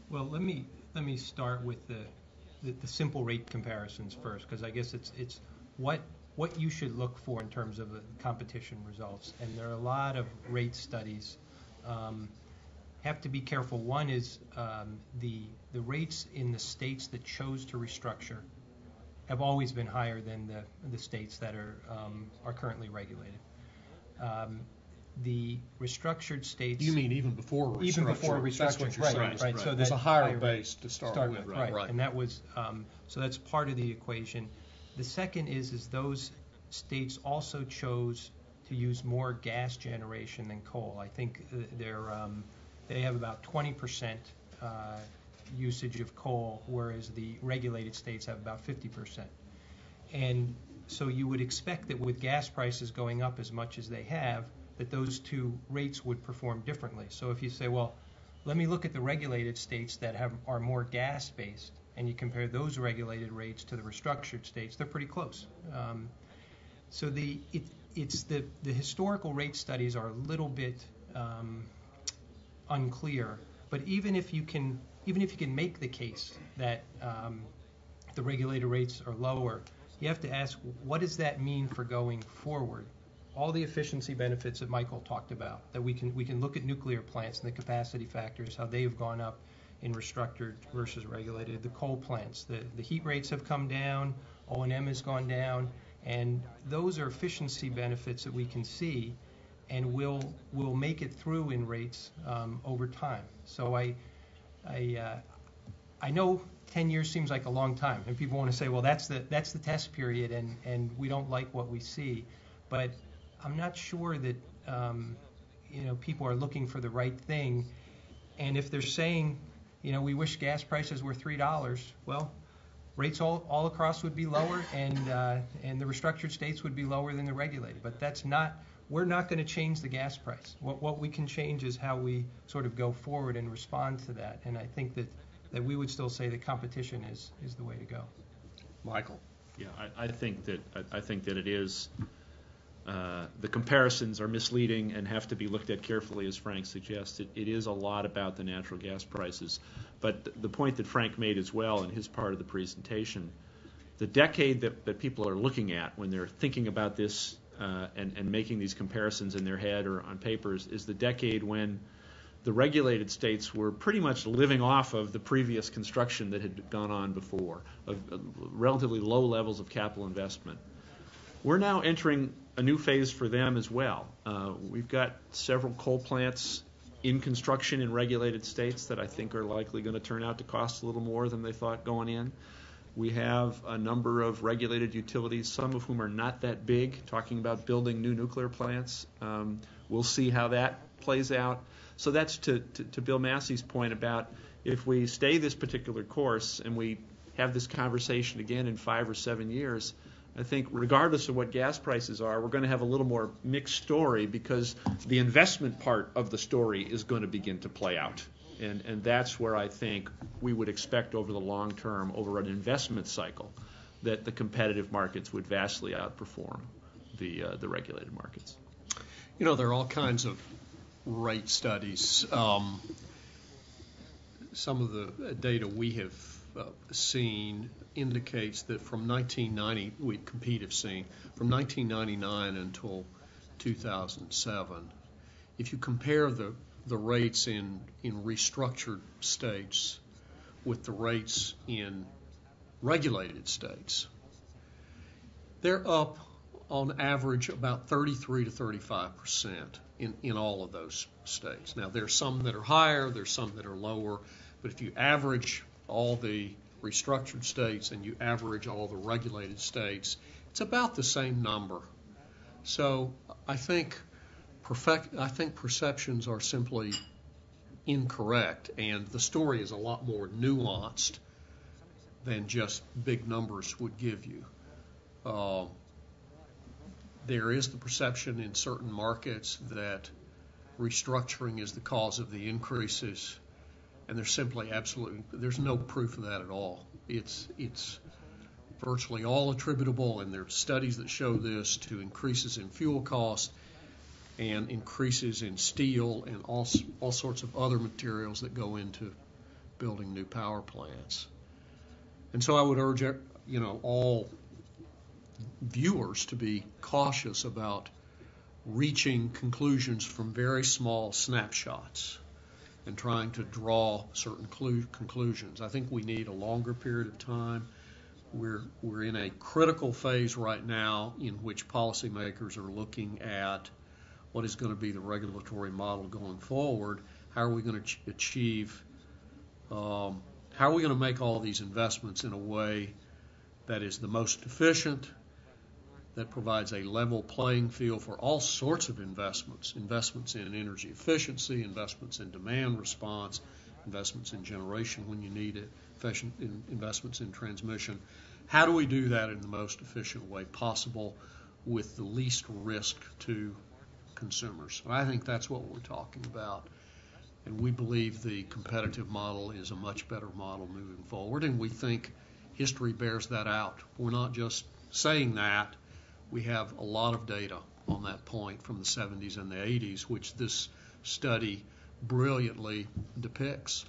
Well, let me start with the simple rate comparisons first, because I guess it's what you should look for in terms of competition results. And there are a lot of rate studies. Have to be careful. One is the rates in the states that chose to restructure have always been higher than the states that are currently regulated. The restructured states. You mean even before restructuring? Even before restructuring, that's what you're saying. Right. So there's a higher base to start with. Right. And that was so that's part of the equation. The second is those states also chose to use more gas generation than coal. I think they have about 20% usage of coal, whereas the regulated states have about 50%. And so you would expect that with gas prices going up as much as they have, that those two rates would perform differently. So if you say, well, let me look at the regulated states that are more gas-based, and you compare those regulated rates to the restructured states, they're pretty close. So the historical rate studies are a little bit unclear, but even if you can make the case that the regulated rates are lower, you have to ask, what does that mean for going forward? All the efficiency benefits that Michael talked about, that we can look at nuclear plants and the capacity factors, how they've gone up in restructured versus regulated. The coal plants, the heat rates have come down, O&M has gone down, and those are efficiency benefits that we can see, and will make it through in rates over time. So I know 10 years seems like a long time, and people want to say, well, that's the test period, and we don't like what we see, but I'm not sure that people are looking for the right thing. And if they're saying, we wish gas prices were $3, well, rates all across would be lower, and the restructured states would be lower than the regulated. But that's not. We're not going to change the gas price. What we can change is how we sort of go forward and respond to that. And I think that we would still say that competition is the way to go. Michael. Yeah, I think that it is. The comparisons are misleading and have to be looked at carefully, as Frank suggested. It is a lot about the natural gas prices. But the point that Frank made as well in his part of the presentation, the decade that people are looking at when they're thinking about this and making these comparisons in their head or on papers is the decade when the regulated states were pretty much living off of the previous construction that had gone on before, of relatively low levels of capital investment. We're now entering a new phase for them as well. We've got several coal plants in construction in regulated states that I think are likely going to turn out to cost a little more than they thought going in. We have a number of regulated utilities, some of whom are not that big, talking about building new nuclear plants. We'll see how that plays out. So that's to Bill Massey's point about if we stay this particular course and we have this conversation again in 5 or 7 years, I think regardless of what gas prices are, we're going to have a little more mixed story because the investment part of the story is going to begin to play out. And that's where I think we would expect over the long term, over an investment cycle, that the competitive markets would vastly outperform the regulated markets. There are all kinds of rate studies. Some of the data we have seen indicates that from 1990, from 1999 until 2007, if you compare the rates in restructured states with the rates in regulated states, they're up on average about 33 to 35% in all of those states. Now, there's some that are higher, there's some that are lower, but if you average all the restructured states and you average all the regulated states, it's about the same number. So I think perceptions are simply incorrect, and the story is a lot more nuanced than just big numbers would give you. There is the perception in certain markets that restructuring is the cause of the increases, and there's no proof of that at all. It's virtually all attributable, and there are studies that show this, to increases in fuel costs and increases in steel and all sorts of other materials that go into building new power plants. And so I would urge, all viewers to be cautious about reaching conclusions from very small snapshots and trying to draw certain conclusions. I think we need a longer period of time. We're in a critical phase right now in which policymakers are looking at what is going to be the regulatory model going forward. How are we going to achieve, how are we going to make all these investments in a way that is the most efficient, that provides a level playing field for all sorts of investments in energy efficiency, investments in demand response, investments in generation when you need it, investments in transmission. How do we do that in the most efficient way possible with the least risk to consumers? And I think that's what we're talking about. And we believe the competitive model is a much better model moving forward, and we think history bears that out. We're not just saying that. We have a lot of data on that point from the 70s and the 80s, which this study brilliantly depicts.